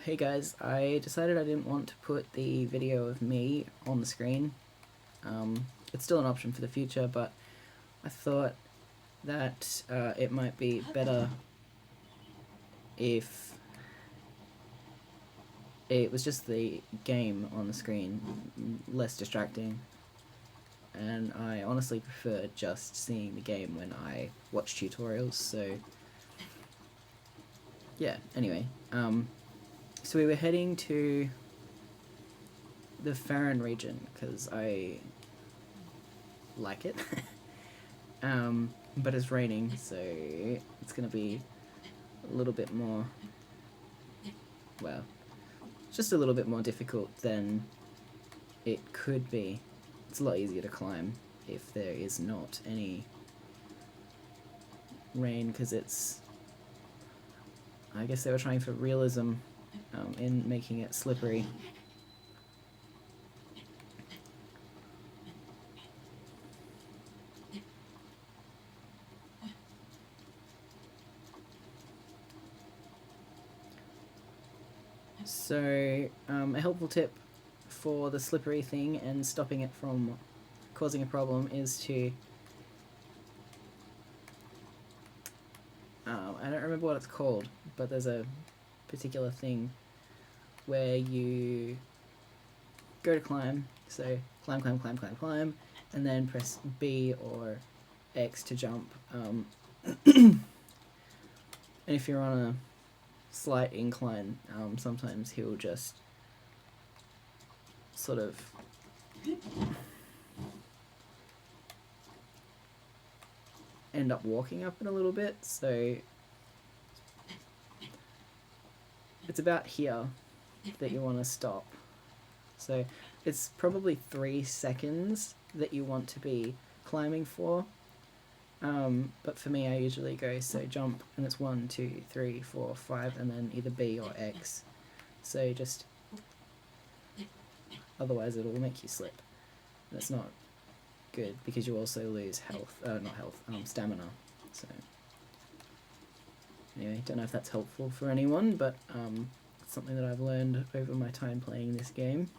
Hey guys, I decided I didn't want to put the video of me on the screen. It's still an option for the future, but I thought that it might be better if it was just the game on the screen, less distracting. And I honestly prefer just seeing the game when I watch tutorials, so yeah, anyway. So we were heading to the Faron region because I like it. But it's raining, so it's gonna be a little bit more, well, just a little bit more difficult than it could be. It's a lot easier to climb if there is not any rain, because it's, I guess they were trying for realism in making it slippery. So, a helpful tip for the slippery thing and stopping it from causing a problem is to... I don't remember what it's called, but there's a particular thing where you go to climb, so climb, climb, climb, climb, climb, and then press B or X to jump. And if you're on a slight incline, sometimes he'll just sort of end up walking up it a little bit, so it's about here that you want to stop. So it's probably 3 seconds that you want to be climbing for. But for me, I usually go, so jump, and it's 1, 2, 3, 4, 5, and then either B or X. So just, otherwise it'll make you slip. And it's not good, because you also lose health, not health, stamina. So, anyway, don't know if that's helpful for anyone, but it's something that I've learned over my time playing this game.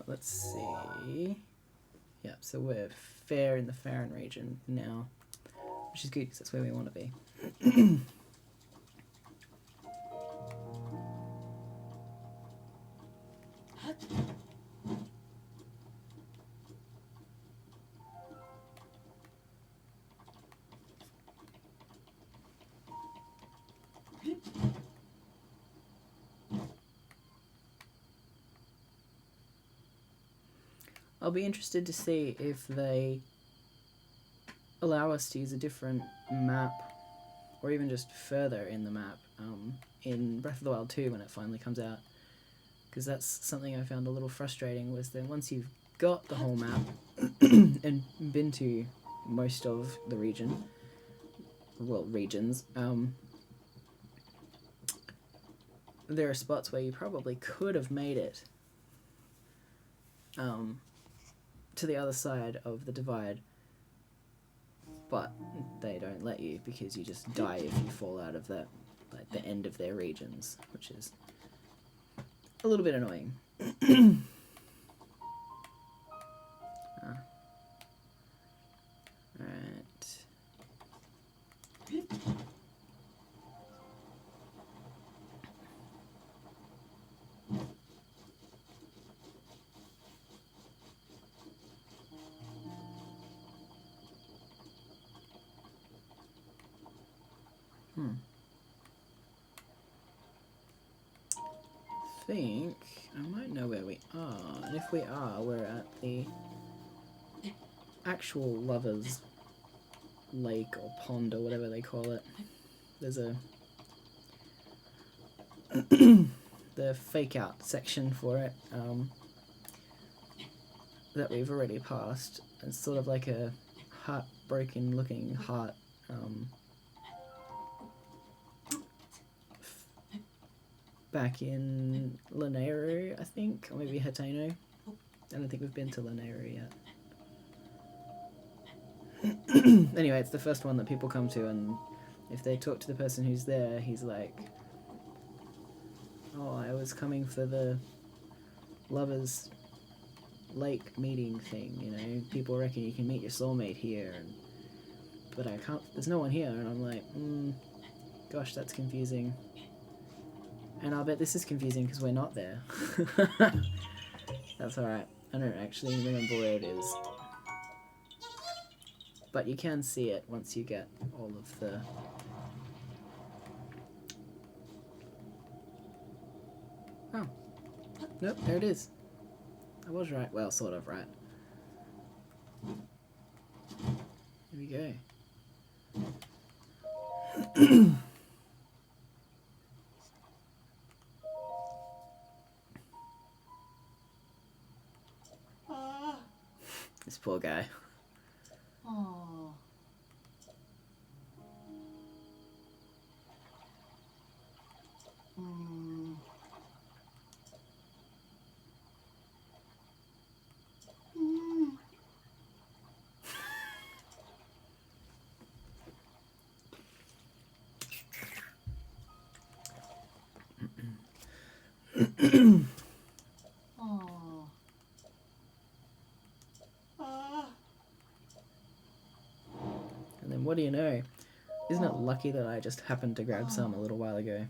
Let's see. Yeah, so we're fair in the Faron region now, which is good because that's where we want to be. I'll be interested to see if they allow us to use a different map, or even just further in the map, in Breath of the Wild 2 when it finally comes out. Because that's something I found a little frustrating, was that once you've got the whole map and been to most of the region, well, regions, there are spots where you probably could have made it to the other side of the divide, but they don't let you because you just die if you fall out of that, like the end of their regions, which is a little bit annoying. Alright. I think I might know where we are, and if we are, we're at the actual Lover's Lake or Pond or whatever they call it. There's a the fake out section for it that we've already passed. It's sort of like a heartbroken looking heart back in Lanero, I think, or maybe Hateno. I don't think we've been to Lanero yet. Anyway, it's the first one that people come to, and if they talk to the person who's there, he's like, oh, I was coming for the lovers lake meeting thing, you know, people reckon you can meet your soulmate here, but I can't, there's no one here, and I'm like, gosh, that's confusing. And I'll bet this is confusing because we're not there. That's alright. I don't actually remember where it is. But you can see it once you get all of the... Oh. Nope, there it is. I was right. Well, sort of right. Here we go. This poor guy. Oh. Mm. Mm. Oh. And then what do you know? Isn't it lucky that I just happened to grab some a little while ago?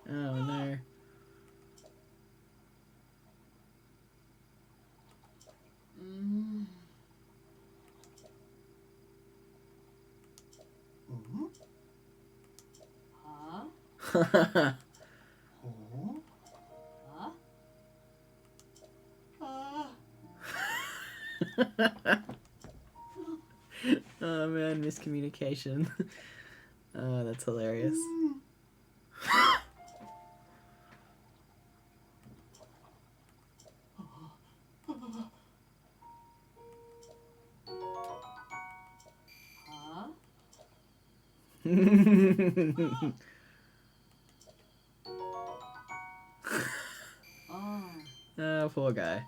Oh no. Oh man, miscommunication. Oh, that's hilarious. Oh, poor guy.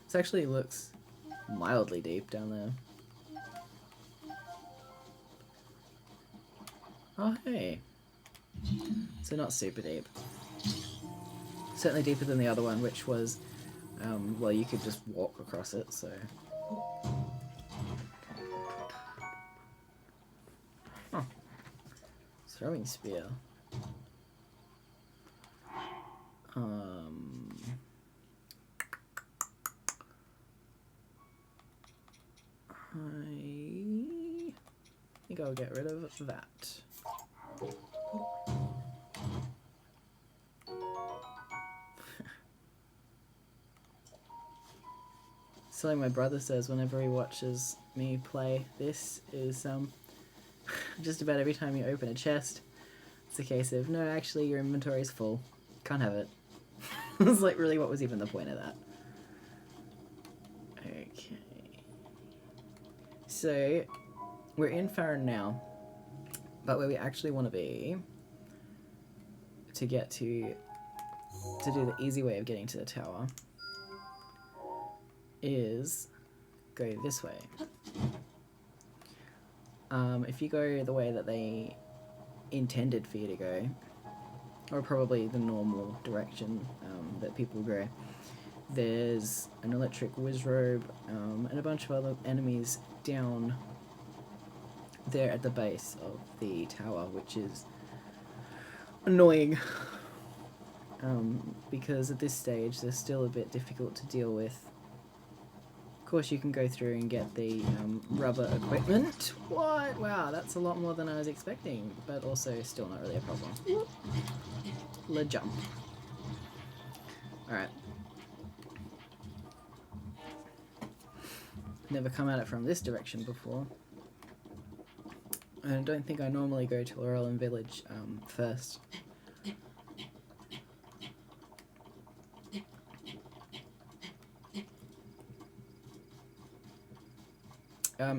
This actually looks mildly deep down there. Oh, hey. So not super deep. Certainly deeper than the other one, which was, well, you could just walk across it, so... Oh. Throwing spear. I think I'll get rid of that. Something my brother says whenever he watches me play this is just about every time you open a chest, it's a case of, no, actually your inventory is full. Can't have it. was like, really, what was even the point of that? Okay. So, we're in Faron now, but where we actually want to be to get to do the easy way of getting to the tower is go this way. If you go the way that they intended for you to go, or probably the normal direction that people go, there's an electric wizrobe and a bunch of other enemies down there at the base of the tower, which is annoying because at this stage they're still a bit difficult to deal with. Of course, you can go through and get the rubber equipment. What? Wow, that's a lot more than I was expecting, but also still not really a problem. Le jump. Alright. Never come at it from this direction before. I don't think I normally go to Lurelin Village first.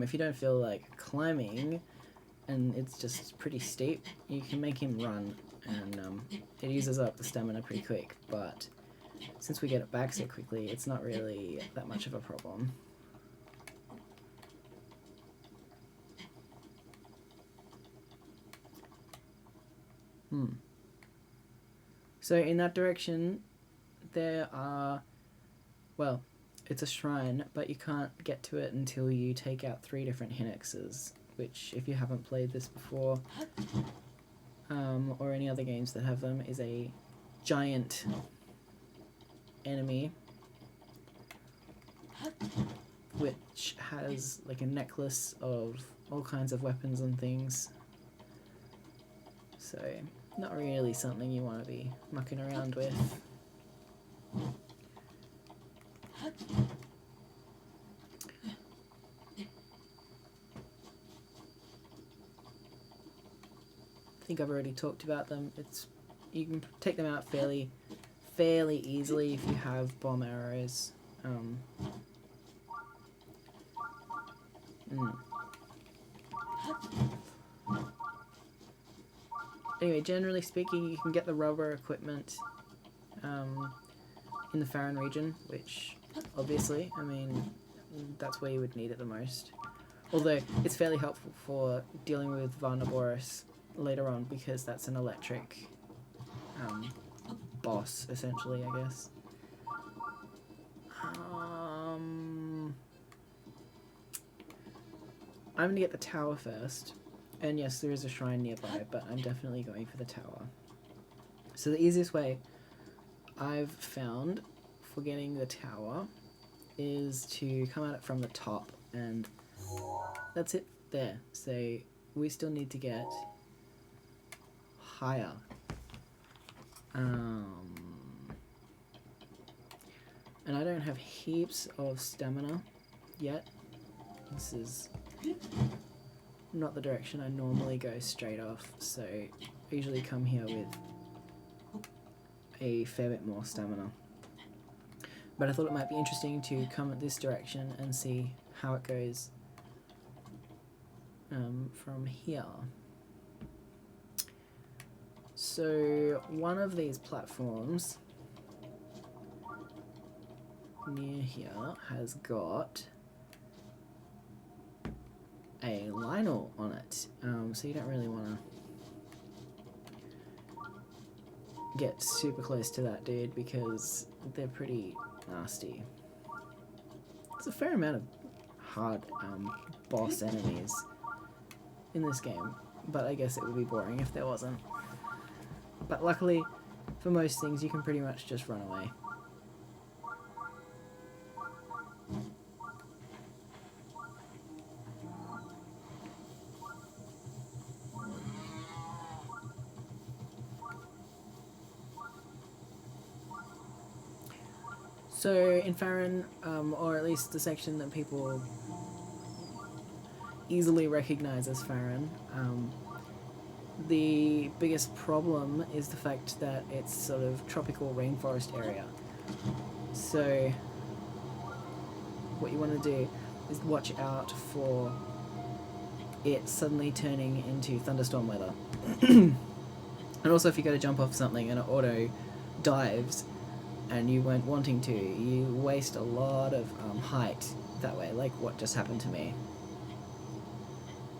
If you don't feel like climbing and it's just pretty steep, you can make him run, and it uses up the stamina pretty quick, but since we get it back so quickly, it's not really that much of a problem. So in that direction, there are, well, it's a shrine, but you can't get to it until you take out 3 different Hinexes, which, if you haven't played this before, or any other games that have them, is a giant enemy which has like a necklace of all kinds of weapons and things. So, not really something you want to be mucking around with. I think I've already talked about them. You can take them out fairly easily if you have bomb arrows. Anyway, generally speaking, you can get the rubber equipment in the Faron region, which obviously, I mean, that's where you would need it the most. Although it's fairly helpful for dealing with Varnaboris later on, because that's an electric boss, essentially, I guess. I'm going to get the tower first. And yes, there is a shrine nearby, but I'm definitely going for the tower. So the easiest way I've found for getting the tower is to come at it from the top, and that's it there. So we still need to get higher. And I don't have heaps of stamina yet. This is not the direction I normally go straight off, so I usually come here with a fair bit more stamina. But I thought it might be interesting to come at this direction and see how it goes from here. So one of these platforms near here has got a Lionel on it, so you don't really want to get super close to that dude because they're pretty nasty. There's a fair amount of hard boss enemies in this game, but I guess it would be boring if there wasn't. But luckily, for most things, you can pretty much just run away. So in Faron, or at least the section that people easily recognise as Faron, the biggest problem is the fact that it's sort of tropical rainforest area. So what you want to do is watch out for it suddenly turning into thunderstorm weather. And also if you go to jump off something and it auto dives and you weren't wanting to, you waste a lot of height that way, like what just happened to me.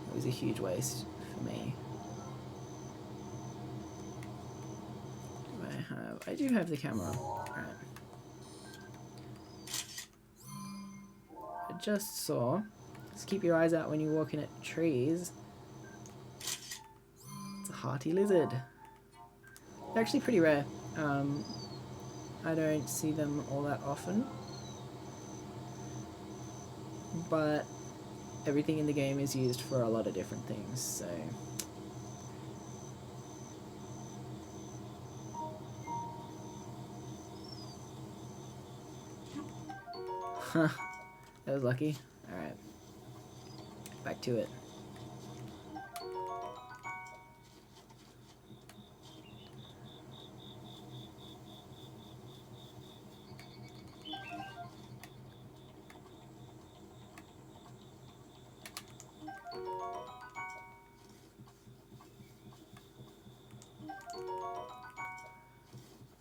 It was a huge waste for me. I do have the camera. Alright. I just saw, just keep your eyes out when you're walking at trees. It's a hearty lizard. They're actually pretty rare. I don't see them all that often. But everything in the game is used for a lot of different things, so... Huh. That was lucky. Alright. Back to it.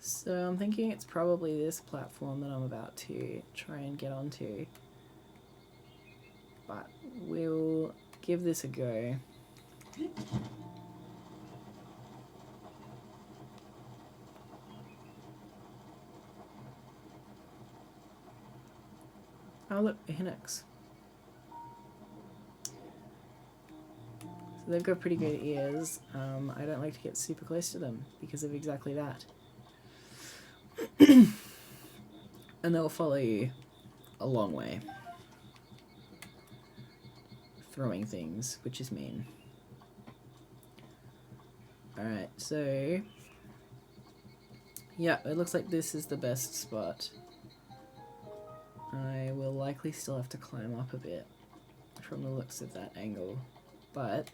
So I'm thinking it's probably this platform that I'm about to try and get onto. But we'll give this a go. Oh look, a Hinnox. So they've got pretty good ears. I don't like to get super close to them because of exactly that. And they'll follow you a long way. Throwing things, which is mean. Alright, so... yeah, it looks like this is the best spot. I will likely still have to climb up a bit from the looks of that angle, but...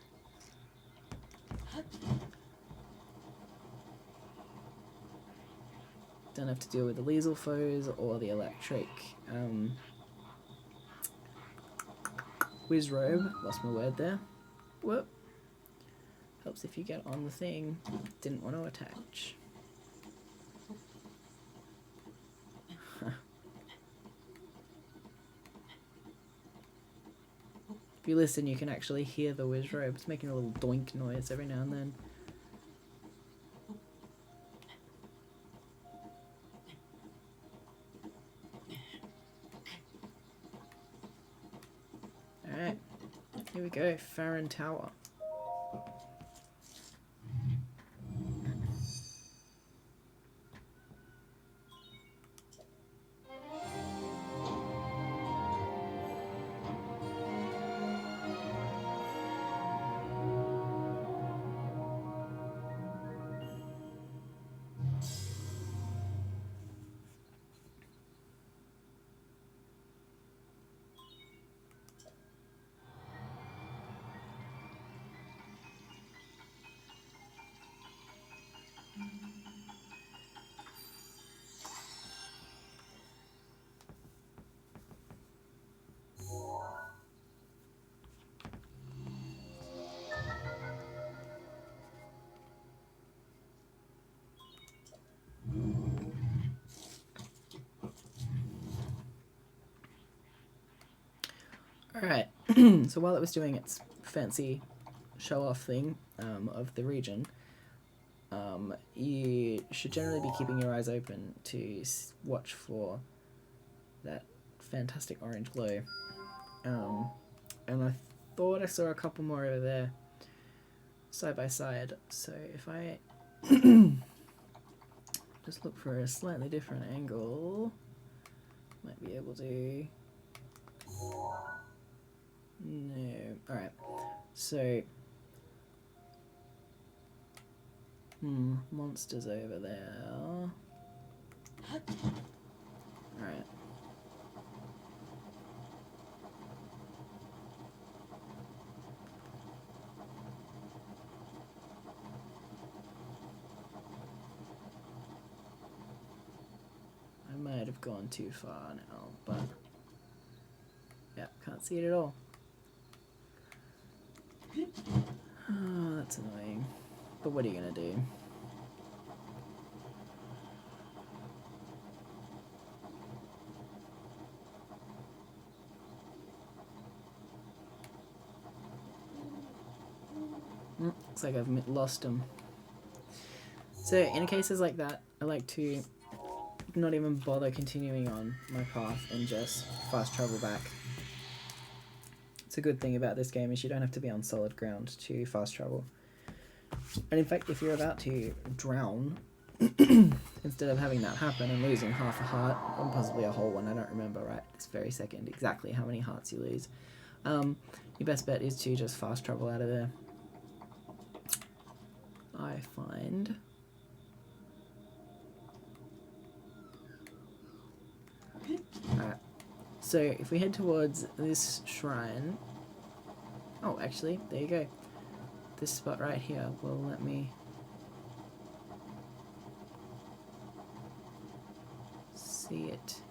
don't have to deal with the lethal foes or the electric whiz robe. Lost my word there. Whoop. Helps if you get on the thing. Didn't want to attach. If you listen, you can actually hear the whiz robe. It's making a little doink noise every now and then. Alright, here we go, Faron Tower. Alright, so while it was doing its fancy show-off thing of the region, you should generally be keeping your eyes open to watch for that fantastic orange glow. And I thought I saw a couple more over there, side by side, so if I just look for a slightly different angle, might be able to... no. Alright. So... monsters over there. Alright. I might have gone too far now, but yeah, can't see it at all. Oh, that's annoying. But what are you gonna do? Looks like I've lost them. So in cases like that, I like to not even bother continuing on my path and just fast travel back. It's a good thing about this game is you don't have to be on solid ground to fast travel. And in fact, if you're about to drown, instead of having that happen and losing half a heart, or possibly a whole one, I don't remember right this very second exactly how many hearts you lose, your best bet is to just fast travel out of there. I find alright, so if we head towards this shrine, oh actually there you go, this spot right here will let me see it.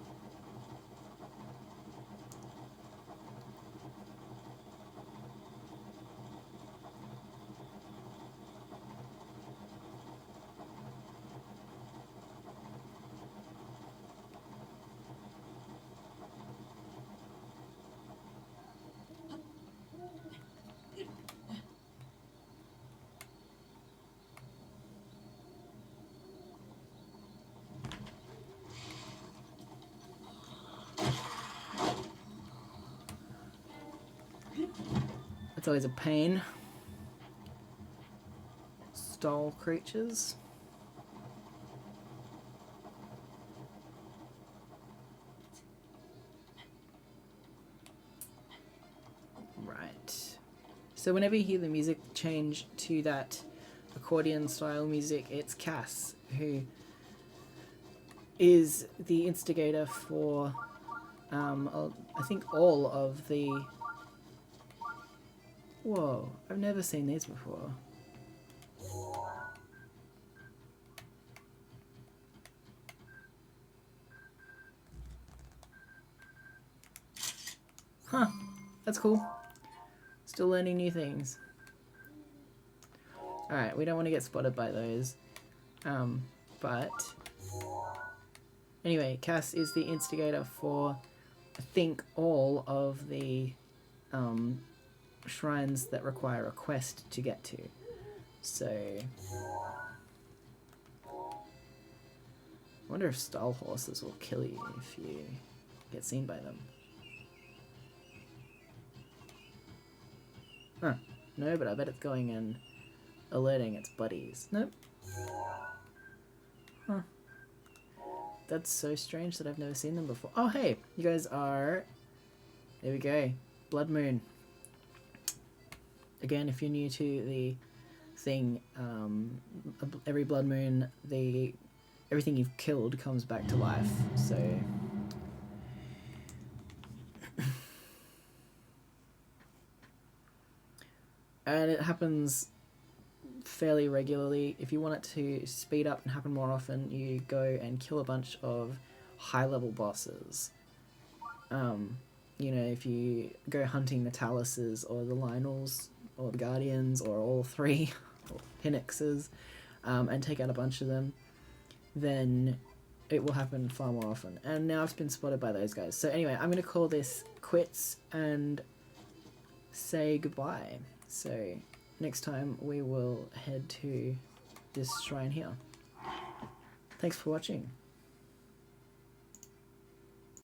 It's always a pain. Stall creatures. Right. So whenever you hear the music change to that accordion style music, it's Cass, who is the instigator for I think all of the... Whoa, I've never seen these before. Huh, that's cool. Still learning new things. Alright, we don't want to get spotted by those. But... Anyway, Cass is the instigator for, I think, all of the shrines that require a quest to get to. So... I wonder if stall horses will kill you if you get seen by them. Huh. No, but I bet it's going and alerting its buddies. Nope. Huh. That's so strange that I've never seen them before. Oh, hey! You guys are... There we go. Blood Moon. Again, if you're new to the thing, every Blood Moon, everything you've killed comes back to life, so... And it happens fairly regularly. If you want it to speed up and happen more often, you go and kill a bunch of high-level bosses. You know, if you go hunting the Taluses or the Lionels or the Guardians or all three, or Phoenixes, and take out a bunch of them, then it will happen far more often. And now I've been spotted by those guys. So anyway, I'm going to call this quits and say goodbye. So next time we will head to this shrine here. Thanks for watching.